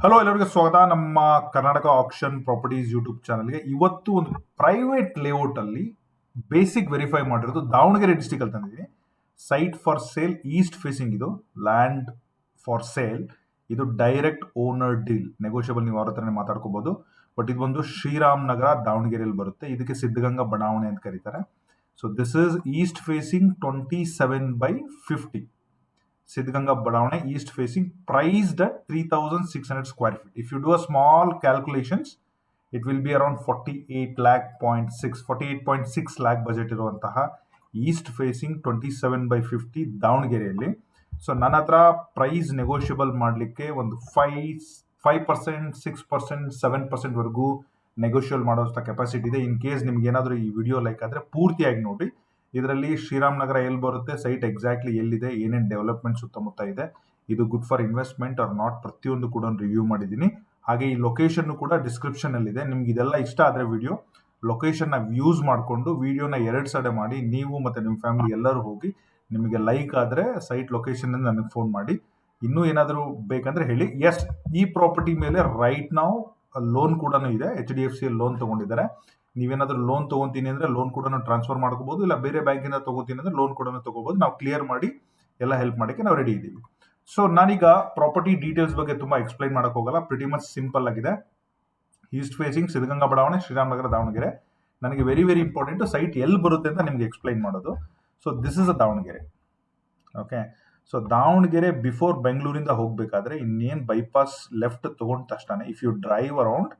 Hello, ಎಲ್ಲರಿಗೂ ಸ್ವಾಗತ ನಮ್ಮ ಕರ್ನಾಟಕ ಆಕ್ಷನ್ ಪ್ರಾಪರ್ಟೀಸ್ ಯೂಟ್ಯೂಬ್ ಚಾನಲ್ಗೆ. ಇವತ್ತು ಒಂದು ಪ್ರೈವೇಟ್ ಲೇಔಟ್ ಅಲ್ಲಿ ಬೇಸಿಕ್ ವೆರಿಫೈ ಮಾಡಿರೋದು ದಾವಣಗೆರೆ ಡಿಸ್ಟಿಕ್ ಅಲ್ಲಿ ತಂದಿದ್ದೀನಿ. Site for sale, East facing, ಇದು ಲ್ಯಾಂಡ್ ಫಾರ್ ಸೇಲ್. ಇದು ಡೈರೆಕ್ಟ್ ಓನರ್ ಡೀಲ್, ನೆಗೋಷಿಯಬಲ್, ನೀವು ಅವ್ರ ಹತ್ರನೇ ಮಾತಾಡ್ಕೋಬಹುದು. ಬಟ್ ಇದು ಬಂದು ಶ್ರೀರಾಮ್ ನಗರ ದಾವಣಗೆರೆಯಲ್ಲಿ ಬರುತ್ತೆ. ಇದಕ್ಕೆ ಸಿದ್ಧಗಂಗಾ ಬಡಾವಣೆ ಅಂತ ಕರೀತಾರೆ. So this is East facing 27/50. Siddhganga Badavane, east facing, priced at 3,600 square feet. If you do a small calculations, it will be around 48.6 lakh budget ಇರುವಂತಹ ಈಸ್ಟ್ ಫೇಸಿಂಗ್ 27/50 ದಾವಣಗೆರೆಯಲ್ಲಿ. ಸೊ ನನ್ನ ಹತ್ರ ಪ್ರೈಸ್ ನೆಗೋಷಿಯಬಲ್ ಮಾಡಲಿಕ್ಕೆ ಒಂದು 5%, 6%, 7% ವರೆಗೂ ನೆಗೋಷಿಯಬಲ್ ಮಾಡೋಷ್ಟು capacity ಇದೆ. In case ನಿಮ್ಗೆ ಏನಾದರೂ ಈ ವಿಡಿಯೋ ಲೈಕ್ ಆದರೆ ಪೂರ್ತಿಯಾಗಿ ನೋಡಿ. ಇದರಲ್ಲಿ ಶ್ರೀರಾಮ್ ನಗರ ಎಲ್ಲಿ ಬರುತ್ತೆ, ಸೈಟ್ ಎಕ್ಸಾಕ್ಟ್ಲಿ ಎಲ್ಲಿದೆ, ಏನೇನು ಡೆವಲಪ್ಮೆಂಟ್ ಸುತ್ತಮುತ್ತ ಇದೆ, ಇದು good for investment or not, ಪ್ರತಿಯೊಂದು ಕೂಡ ರಿವ್ಯೂ ಮಾಡಿದ್ದೀನಿ. ಹಾಗೆ ಈ ಲೊಕೇಶನ್ ಕೂಡ ಡಿಸ್ಕ್ರಿಪ್ಷನ್ ಅಲ್ಲಿ ಇದೆ. ನಿಮ್ಗೆ ಇದೆಲ್ಲ ಇಷ್ಟ ಆದರೆ ವಿಡಿಯೋ ಲೊಕೇಶನ್ ಯೂಸ್ ಮಾಡಿಕೊಂಡು ವಿಡಿಯೋನ 2 ಸಡೆ ಮಾಡಿ, ನೀವು ಮತ್ತೆ ನಿಮ್ಮ ಫ್ಯಾಮಿಲಿ ಎಲ್ಲರೂ ಹೋಗಿ, ನಿಮಗೆ ಲೈಕ್ ಆದರೆ ಸೈಟ್ ಲೊಕೇಶನ್ ನನಗೆ ಫೋನ್ ಮಾಡಿ. ಇನ್ನೂ ಏನಾದರೂ ಬೇಕಂದ್ರೆ ಹೇಳಿ. ಎಸ್, ಈ ಪ್ರಾಪರ್ಟಿ ಮೇಲೆ ರೈಟ್ ನಾವು ಲೋನ್ ಕೂಡ ಇದೆ. HDFC ಲೋನ್ ತಗೊಂಡಿದ್ದಾರೆ. ನೀವೇನಾದ್ರೂ ಲೋನ್ ತಗೊಂತೀನಿ ಅಂದ್ರೆ ಲೋನ್ ಕೂಡ ಟ್ರಾನ್ಸ್ಫರ್ ಮಾಡ್ಕೋಬಹುದು, ಇಲ್ಲ ಬೇರೆ ಬ್ಯಾಂಕಿಂದ ತಗೋತೀನಿ ಅಂದ್ರೆ ಲೋನ್ ಕೂಡ ತಗೋಬಹುದು. ನಾವು ಕ್ಲಿಯರ್ ಮಾಡಿ ಎಲ್ಲ ಹೆಲ್ಪ್ ಮಾಡೋಕ್ಕೆ ನಾವು ರೆಡಿ ಇದ್ದೀವಿ. ಸೊ ನಾನೀಗ ಪ್ರಾಪರ್ಟಿ ಡೀಟೇಲ್ಸ್ ಬಗ್ಗೆ ತುಂಬಾ ಎಕ್ಸ್ಪ್ಲೈನ್ ಮಾಡಕ್ ಹೋಗಲ್ಲ. ಪ್ರಿಟಿ ಮಚ್ ಸಿಂಪಲ್ ಆಗಿದೆ. ಈಸ್ಟ್ ಫೇಸಿಂಗ್, ಸಿದ್ಧಗಂಗಾ ಬಡಾವಣೆ, ಶ್ರೀರಾಮ್ ನಗರ, ದಾವಣಗೆರೆ. ನನಗೆ ವೆರಿ ವೆರಿ ಇಂಪಾರ್ಟೆಂಟ್ ಸೈಟ್ ಎಲ್ಲಿ ಬರುತ್ತೆ ಅಂತ ನಿಮ್ಗೆ ಎಕ್ಸ್ಪ್ಲೈನ್ ಮಾಡೋದು. So this is a Davanagere. Okay, so Davanagere before ಬೆಂಗಳೂರಿಂದ ಹೋಗ್ಬೇಕಾದ್ರೆ ಇನ್ನೇನು ಬೈಪಾಸ್ ಲೆಫ್ಟ್ ತಗೊಂಡ ತಕ್ಷಣ ಇಫ್ ಯು ಡ್ರೈವ್ ಅರೌಂಡ್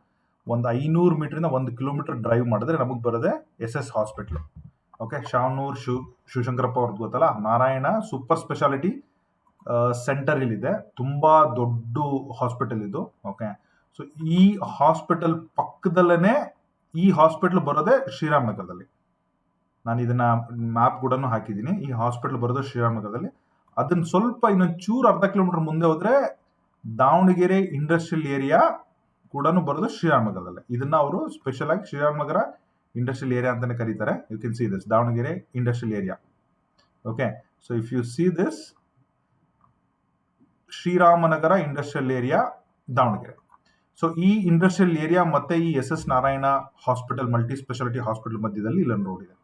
ಒಂದು 500 ಮೀಟರಿಂದ 1 ಕಿಲೋಮೀಟರ್ ಡ್ರೈವ್ ಮಾಡಿದ್ರೆ ನಮಗೆ ಬರೋದೆ SS ಹಾಸ್ಪಿಟ್ಲ್. ಓಕೆ, ಶಾವನೂರ್ ಶಿವಶಂಕರಪ್ಪ ಅವ್ರದ್ದು ಗೊತ್ತಲ್ಲ, ನಾರಾಯಣ ಸೂಪರ್ ಸ್ಪೆಷಾಲಿಟಿ ಸೆಂಟರ್ ಇಲ್ಲಿದೆ. ತುಂಬಾ ದೊಡ್ಡ ಹಾಸ್ಪಿಟಲ್ ಇದು. ಓಕೆ, ಸೊ ಈ ಹಾಸ್ಪಿಟಲ್ ಪಕ್ಕದಲ್ಲೇ ಈ ಹಾಸ್ಪಿಟಲ್ ಬರೋದೆ ಶ್ರೀರಾಮ್ ನಗರದಲ್ಲಿ. ನಾನು ಇದನ್ನ ಮ್ಯಾಪ್ ಕೂಡ ಹಾಕಿದ್ದೀನಿ. ಈ ಹಾಸ್ಪಿಟಲ್ ಬರೋದು ಶ್ರೀರಾಮ್ ನಗರದಲ್ಲಿ. ಅದನ್ನ ಸ್ವಲ್ಪ ಇನ್ನೊಂದು ಚೂರು ಅರ್ಧ ಕಿಲೋಮೀಟರ್ ಮುಂದೆ ಹೋದ್ರೆ ದಾವಣಗೆರೆ ಇಂಡಸ್ಟ್ರಿಯಲ್ ಏರಿಯಾ ಕೂಡ ಬರೋದು ಶ್ರೀರಾಮ್ ನಗರದಲ್ಲಿ. ಇದನ್ನ ಅವರು ಸ್ಪೆಷಲ್ ಆಗಿ ಶ್ರೀರಾಮ್ ನಗರ ಇಂಡಸ್ಟ್ರಿಯಲ್ ಏರಿಯಾ ಅಂತಾನೆ ಕರೀತಾರೆ. You can see this Davangere industrial area. Okay, so if you see this Sriramanagar industrial area Davangere. So ಈ ಇಂಡಸ್ಟ್ರಿಯಲ್ ಏರಿಯಾ ಮತ್ತೆ ಈ SS Narayana hospital, multi specialty hospital ಮಧ್ಯದಲ್ಲಿ ಇಲ್ಲೊಂದು ರೋಡ್ ಇದೆ,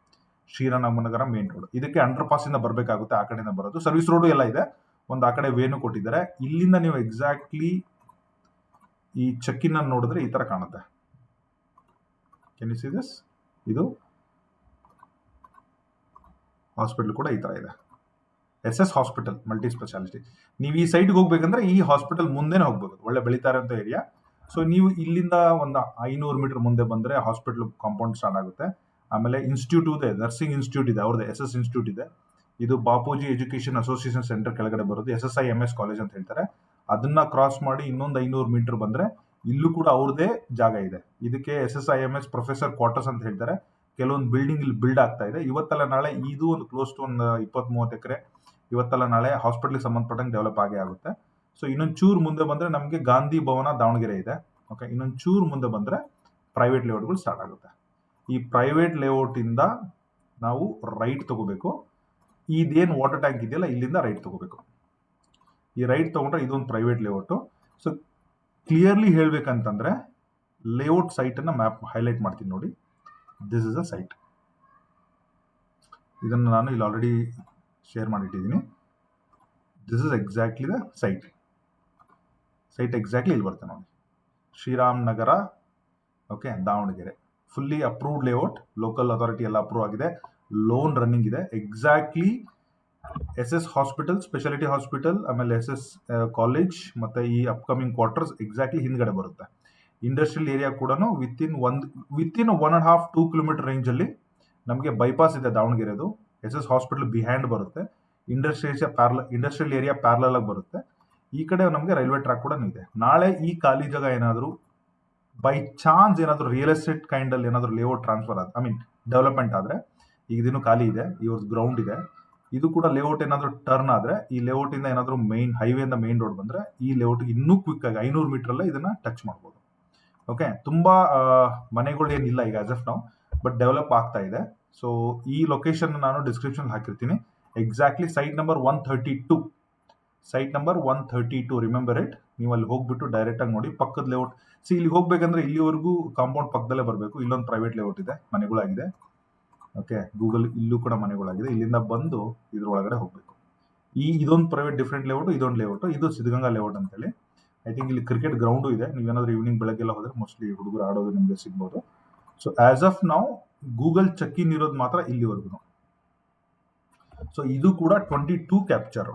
ಶ್ರೀರಾಮನಗರ ಮೇನ್ ರೋಡ್. ಇದಕ್ಕೆ ಅಂಡರ್ ಪಾಸ್ ಇಂದ ಬರಬೇಕಾಗುತ್ತೆ, ಆ ಕಡೆಯಿಂದ ಬರೋದು. ಸರ್ವಿಸ್ ರೋಡ್ ಎಲ್ಲ ಇದೆ, ಒಂದು ಆ ಕಡೆ ವೇನು ಕೊಟ್ಟಿದ್ದಾರೆ. ಇಲ್ಲಿಂದ ನೀವು ಎಕ್ಸಾಕ್ಟ್ಲಿ ಈ ಚೆಕ್-ಇನ್ ಅನ್ನು ನೋಡಿದ್ರೆ ಈ ತರ ಕಾಣುತ್ತೆ. Can you see this? ಇದು ಹಾಸ್ಪಿಟಲ್ ಕೂಡ ಈ ತರ ಇದೆ, SS ಹಾಸ್ಪಿಟಲ್ ಮಲ್ಟಿ ಸ್ಪೆಷಾಲಿಟಿ. ನೀವು ಈ ಸೈಟ್ಗೆ ಹೋಗ್ಬೇಕಂದ್ರೆ ಈ ಹಾಸ್ಪಿಟಲ್ ಮುಂದೆನೇ ಹೋಗ್ಬೋದು, ಒಳ್ಳೆ ಬೆಳೀತಾ ಇರೋಂಥ ಏರಿಯಾ. ಸೊ ನೀವು ಇಲ್ಲಿಂದ ಒಂದು 500 ಮೀಟರ್ ಮುಂದೆ ಬಂದ್ರೆ ಹಾಸ್ಪಿಟಲ್ ಕಾಂಪೌಂಡ್ ಸ್ಟಾರ್ಟ್ ಆಗುತ್ತೆ. ಆಮೇಲೆ ಇನ್ಸ್ಟಿಟ್ಯೂಟ್ ಇದೆ, ನರ್ಸಿಂಗ್ ಇನ್ಸ್ಟಿಟ್ಯೂಟ್ ಇದೆ, ಅವ್ರದ್ದು SS ಇನ್ಸ್ಟಿಟ್ಯೂಟ್ ಇದೆ. ಇದು ಬಾಪೂಜಿ ಎಜುಕೇಶನ್ ಅಸೋಸಿಯೇಷನ್ ಸೆಂಟರ್ ಕೆಳಗಡೆ ಬರೋದು, SSIMS ಕಾಲೇಜ್ ಅಂತ ಹೇಳ್ತಾರೆ. ಅದನ್ನ ಕ್ರಾಸ್ ಮಾಡಿ ಇನ್ನೊಂದು 500 ಮೀಟರ್ ಬಂದ್ರೆ ಇಲ್ಲೂ ಕೂಡ ಅವ್ರದೇ ಜಾಗ ಇದೆ. ಇದಕ್ಕೆ SSIMS ಪ್ರೊಫೆಸರ್ ಕ್ವಾರ್ಟರ್ಸ್ ಅಂತ ಹೇಳ್ತಾರೆ. ಕೆಲವೊಂದು ಬಿಲ್ಡಿಂಗ್ ಇಲ್ಲಿ ಬಿಲ್ಡ್ ಆಗ್ತಾ ಇದೆ. ಇವತ್ತಲ್ಲ ನಾಳೆ ಇದು ಒಂದು ಕ್ಲೋಸ್ ಟು ಒಂದು 20-30 ಎಕರೆ ಇವತ್ತಲ್ಲ ನಾಳೆ ಹಾಸ್ಪಿಟಲ್ಗೆ ಸಂಬಂಧಪಟ್ಟಂಗೆ ಡೆವಲಪ್ ಆಗೇ ಆಗುತ್ತೆ. ಸೊ ಇನ್ನೊಂದು ಚೂರು ಮುಂದೆ ಬಂದ್ರೆ ನಮಗೆ ಗಾಂಧಿ ಭವನ ದಾವಣಗೆರೆ ಇದೆ. ಓಕೆ, ಇನ್ನೊಂದು ಚೂರು ಮುಂದೆ ಬಂದ್ರೆ ಪ್ರೈವೇಟ್ ಲೇಔಟ್ಗಳು ಸ್ಟಾರ್ಟ್ ಆಗುತ್ತೆ. ಈ ಪ್ರೈವೇಟ್ ಲೇಔಟ್ ಇಂದ ನಾವು ರೈಟ್ ತಗೋಬೇಕು. ಇದೇನು ವಾಟರ್ ಟ್ಯಾಂಕ್ ಇದೆಯಲ್ಲ, ಇಲ್ಲಿಂದ ರೈಟ್ ತಗೋಬೇಕು. ಈ ರೈಟ್ ತಗೊಂಡ್ರೆ ಇದೊಂದು ಪ್ರೈವೇಟ್ ಲೇಔಟ್. ಸೊ ಕ್ಲಿಯರ್ಲಿ ಹೇಳ್ಬೇಕಂತಂದ್ರೆ ಲೇಔಟ್ ಸೈಟ್ ಅನ್ನ ಮ್ಯಾಪ್ ಹೈಲೈಟ್ ಮಾಡ್ತೀನಿ ನೋಡಿ. This is a site. ಇದನ್ನು ನಾನು ಇಲ್ಲಿ ಆಲ್ರೆಡಿ ಶೇರ್ ಮಾಡಿಟ್ಟಿದ್ದೀನಿ. This is exactly the site. Site exactly ಇಲ್ಲಿ ಬರುತ್ತೆ ನೋಡಿ, Shriram Nagar. Okay, Davangere. Fully approved layout, local authority ಎಲ್ಲ ಅಪ್ರೂವ್ ಆಗಿದೆ, ಲೋನ್ ರನ್ನಿಂಗ್ ಇದೆ. Exactly SS hospital, specialty hospital, ಆಮೇಲೆ SS ಕಾಲೇಜ್ ಮತ್ತೆ ಈ ಅಪ್ಕಮಿಂಗ್ ಕ್ವಾರ್ಟರ್ಸ್ ಎಕ್ಸಾಕ್ಟ್ಲಿ ಹಿಂದ್ಗಡೆ ಬರುತ್ತೆ. ಇಂಡಸ್ಟ್ರಿಯಲ್ ಏರಿಯಾ ಕೂಡ ವಿತಿನ್ 1.5-2 ಕಿಲೋಮೀಟರ್ ರೇಂಜ್ ಅಲ್ಲಿ ನಮಗೆ ಬೈಪಾಸ್ ಇದೆ ದಾವಣಗೆರೆದು. SS ಹಾಸ್ಪಿಟಲ್ ಬಿಹೈಂಡ್ ಬರುತ್ತೆ. ಇಂಡಸ್ಟ್ರಿಯಲ್ ಏರಿಯಾ ಪ್ಯಾರಲಲ್ ಆಗಿ ಬರುತ್ತೆ. ಈ ಕಡೆ ನಮಗೆ ರೈಲ್ವೆ ಟ್ರ್ಯಾಕ್ ಕೂಡ ಇದೆ. ನಾಳೆ ಈ ಖಾಲಿ ಜಾಗ ಏನಾದರೂ ಬೈ ಚಾನ್ಸ್ ಏನಾದರೂ ರಿಯಲ್ ಎಸ್ಟೇಟ್ ಕೈಂಡ್ ಅಲ್ಲಿ ಏನಾದರೂ ಲೇಔಟ್ ಟ್ರಾನ್ಸ್ಫರ್ ಡೆವಲಪ್ಮೆಂಟ್ ಆದ್ರೆ, ಈಗ ಇದಿನ್ನೂ ಖಾಲಿ ಇದೆ, ಇವ್ರದ್ದು ಗ್ರೌಂಡ್ ಇದೆ, ಇದು ಕೂಡ ಲೇಔಟ್ ಏನಾದರೂ ಟರ್ನ್ ಆದ್ರೆ, ಈ ಲೇಔಟ್ ಇಂದ ಏನಾದರೂ ಮೈನ್ ಹೈವೇ ಇಂದ ಮೈನ್ ರೋಡ್ ಬಂದ್ರೆ ಈ ಲೇಔಟ್ ಇನ್ನೂ ಕ್ವಿಕ್ ಆಗಿ 500 ಮೀಟರ್ ಅಲ್ಲೇ ಇದನ್ನ ಟಚ್ ಮಾಡ್ಬೋದು. ಓಕೆ, ತುಂಬಾ ಮನೆಗಳು ಏನಿಲ್ಲ ಈಗ as of now, but develop ಆಗ್ತಾ ಇದೆ. ಸೊ ಈ ಲೊಕೇಶನ್ ನಾನು ಡಿಸ್ಕ್ರಿಪ್ಷನ್ ಹಾಕಿರ್ತೀನಿ. Exactly site number 132 site number 132, remember it. ನೀವು ಅಲ್ಲಿ ಹೋಗ್ಬಿಟ್ಟು ಡೈರೆಕ್ಟಾಗಿ ನೋಡಿ ಪಕ್ಕದ ಲೇಔಟ್. ಇಲ್ಲಿ ಹೋಗ್ಬೇಕಂದ್ರೆ ಇಲ್ಲಿವರೆಗೂ ಕಾಂಪೌಂಡ್ ಪಕ್ಕದಲ್ಲೇ ಬರಬೇಕು. ಇಲ್ಲೊಂದು ಪ್ರೈವೇಟ್ ಲೇಔಟ್ ಇದೆ, ಮನೆಗಳಾಗಿದೆ. ಓಕೆ, ಗೂಗಲ್ ಇಲ್ಲೂ ಕೂಡ ಮನೆಗಳಾಗಿದೆ. ಇಲ್ಲಿಂದ ಬಂದು ಇದ್ರೊಳಗಡೆ ಹೋಗಬೇಕು. ಇದೊಂದು ಪ್ರೈವೇಟ್ ಡಿಫ್ರೆಂಟ್ ಲೇಔಟು, ಇದೊಂದು ಲೇಔಟು, ಇದು ಸಿದ್ಧಗಂಗಾ ಲೇಔಟ್ ಅಂತೇಳಿ. ಐ ಥಿಂಕ್ ಇಲ್ಲಿ ಕ್ರಿಕೆಟ್ ಗ್ರೌಂಡು ಇದೆ. ನೀವೇನಾದ್ರೂ ಈವ್ನಿಂಗ್ ಬೆಳಗ್ಗೆಲ್ಲ ಹೋದ್ರೆ ಮೋಸ್ಟ್ಲಿ ಹುಡುಗರು ಆಡೋದು ನಿಮಗೆ ಸಿಗ್ಬೋದು. ಸೊ ಆಸ್ ಆಫ್ ನಾವು ಗೂಗಲ್ ಚೆಕ್ ಇನ್ ಇರೋದು ಮಾತ್ರ ಇಲ್ಲಿವರೆಗೂ. ಸೊ ಇದು ಕೂಡ 22 ಕ್ಯಾಪ್ಚರ್.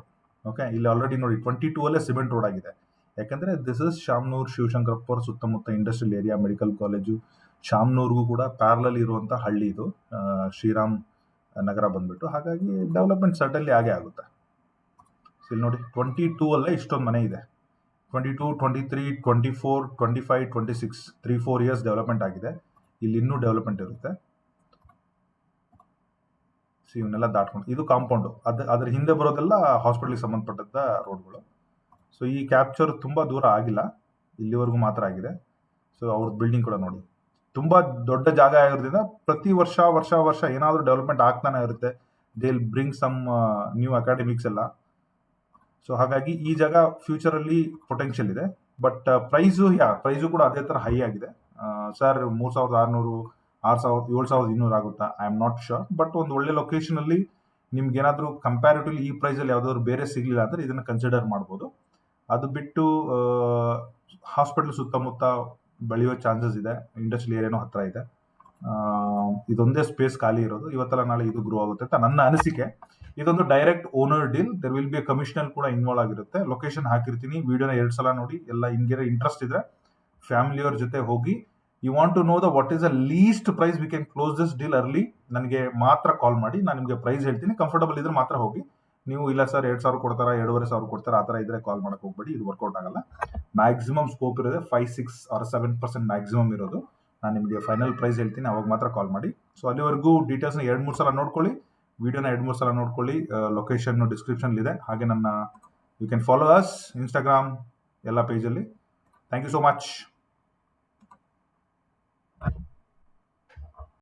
ಓಕೆ, ಇಲ್ಲಿ ಆಲ್ರೆಡಿ ನೋಡಿ 22 ಅಲ್ಲೇ ಸಿಮೆಂಟ್ ರೋಡ್ ಆಗಿದೆ. ಯಾಕಂದ್ರೆ ದಿಸ್ ಇಸ್ ಶಾಮನೂರ್, ಶಿವಶಂಕರಪ್ಪರ್ ಸುತ್ತಮುತ್ತ ಇಂಡಸ್ಟ್ರಿಯಲ್ ಏರಿಯಾ, ಮೆಡಿಕಲ್ ಕಾಲೇಜು. ಶಾಮನೂರ್ಗೂ ಕೂಡ ಪ್ಯಾರಲಲ್ ಇರುವಂತ ಹಳ್ಳಿ ಇದು, ಶ್ರೀರಾಮ್ ನಗರ ಬಂದ್ಬಿಟ್ಟು. ಹಾಗಾಗಿ ಡೆವಲಪ್ಮೆಂಟ್ ಸರ್ಟನ್ಲಿ ಆಗೇ ಆಗುತ್ತೆ. ಇಲ್ಲಿ ನೋಡಿ 22 ಅಲ್ಲೇ ಇಷ್ಟೊಂದು ಮನೆ ಇದೆ. 22, 23, 24, 25, 26 3-4 ಇಯರ್ಸ್ ಡೆವಲಪ್ಮೆಂಟ್ ಆಗಿದೆ. ಇಲ್ಲಿ ಇನ್ನೂ ಡೆವಲಪ್ಮೆಂಟ್ ಇರುತ್ತೆ. ಇವನ್ನೆಲ್ಲ ದಾಟ್ಕೊಂಡು ಇದು ಕಾಂಪೌಂಡು. ಅದ್ರ ಹಿಂದೆ ಬರೋದೆಲ್ಲ ಹಾಸ್ಪಿಟಲ್ಗೆ ಸಂಬಂಧಪಟ್ಟಂತ ರೋಡ್ಗಳು. ಸೊ ಈ ಕ್ಯಾಪ್ಚರ್ ತುಂಬಾ ದೂರ ಆಗಿಲ್ಲ, ಇಲ್ಲಿವರೆಗೂ ಮಾತ್ರ ಆಗಿದೆ. ಸೊ ಅವ್ರದ್ದು ಬಿಲ್ಡಿಂಗ್ ಕೂಡ ನೋಡಿ, ತುಂಬಾ ದೊಡ್ಡ ಜಾಗ ಆಗಿರೋದ್ರಿಂದ ಪ್ರತಿ ವರ್ಷ ಏನಾದರೂ ಡೆವಲಪ್ಮೆಂಟ್ ಆಗ್ತಾನೆ ಇರುತ್ತೆ. They will bring some new academics ಎಲ್ಲ. ಸೊ ಹಾಗಾಗಿ ಈ ಜಾಗ ಫ್ಯೂಚರ್ ಅಲ್ಲಿ ಪೊಟೆನ್ಷಿಯಲ್ ಇದೆ. ಬಟ್ ಪ್ರೈಸು ಕೂಡ ಅದೇ ತರ ಹೈ ಆಗಿದೆ. ಸರ್ 3600, 6000, 7200 ಆಗುತ್ತಾ? I am not sure. But ಒಂದು ಒಳ್ಳೆ ಲೊಕೇಶನ್ ಅಲ್ಲಿ ನಿಮ್ಗೆ ಏನಾದರೂ ಕಂಪ್ಯಾರಿಟಿವ್ಲಿ ಈ ಪ್ರೈಸ್ ಅಲ್ಲಿ ಯಾವ್ದಾದ್ರು ಬೇರೆ ಸಿಗ್ಲಿಲ್ಲ ಅಂದ್ರೆ ಇದನ್ನ ಕನ್ಸಿಡರ್ ಮಾಡ್ಬೋದು. ಅದು ಬಿಟ್ಟು ಹಾಸ್ಪಿಟಲ್ ಸುತ್ತಮುತ್ತ ಬೆಳೆಯೋ ಚಾನ್ಸಸ್ ಇದೆ. ಇಂಡಸ್ಟ್ರಿಯಲ್ ಏರಿಯಾನು ಹತ್ರ ಇದೆ. ಇದೊಂದೇ ಸ್ಪೇಸ್ ಖಾಲಿ ಇರೋದು. ಇವತ್ತೆಲ್ಲ ನಾಳೆ ಇದು ಗ್ರೋ ಆಗುತ್ತೆ ಅಂತ ನನ್ನ ಅನಿಸಿಕೆ. ಇದೊಂದು direct owner deal. There will be ಕಮಿಷನಲ್ ಕೂಡ ಇನ್ವಾಲ್ವ್ ಆಗಿರುತ್ತೆ. ಲೊಕೇಶನ್ ಹಾಕಿರ್ತೀನಿ, ವಿಡಿಯೋನ 2 ಸಲ ನೋಡಿ. ಎಲ್ಲ ಹಿಂಗೆ ಇಂಟ್ರೆಸ್ಟ್ ಇದ್ರೆ ಫ್ಯಾಮಿಲಿಯವ್ರ ಜೊತೆ ಹೋಗಿ. You want to know the what is the least price we can close this deal early, ನನಗೆ ಮಾತ್ರ ಕಾಲ್ ಮಾಡಿ. ನಾನು ನಿಮಗೆ ಪ್ರೈಸ್ ಹೇಳ್ತೀನಿ. ಕಂಫರ್ಟಬಲ್ ಇದ್ರೆ ಮಾತ್ರ ಹೋಗಿ. ನೀವು ಇಲ್ಲ ಸರ್ 2000 ಕೊಡ್ತಾರಾ, 2500 ಕೊಡ್ತಾರಾ, ಆ ಥರ ಇದ್ರೆ ಕಾಲ್ ಮಾಡಕ್ ಹೋಗ್ಬೇಡಿ. ಇದು ವರ್ಕೌಟ್ ಆಗಲ್ಲ. ಮ್ಯಾಕ್ಸಿಮಮ್ ಸ್ಕೋಪ್ ಇರೋದೆ 5, 6 ಆರ್ 7% ಮ್ಯಾಕ್ಸಿಮಮ್ ಇರೋದು. ನಾನು ನಿಮಗೆ ಫೈನಲ್ ಪ್ರೈಸ್ ಹೇಳ್ತೀನಿ, ಅವಾಗ ಮಾತ್ರ ಕಾಲ್ ಮಾಡಿ. ಸೊ ಅಲ್ಲಿವರೆಗೂ ಡೀಟೇಲ್ಸ್ನ 2-3 ಸಲ ನೋಡ್ಕೊಳ್ಳಿ. ವಿಡಿಯೋನ 2-3 ಸಲ ನೋಡ್ಕೊಳ್ಳಿ. ಲೊಕೇಶನ್ ಡಿಸ್ಕ್ರಿಪ್ಷನ್ ಇದೆ. ಹಾಗೆ ನನ್ನ you can follow us Instagram ಎಲ್ಲ ಪೇಜಲ್ಲಿ. Thank you so much.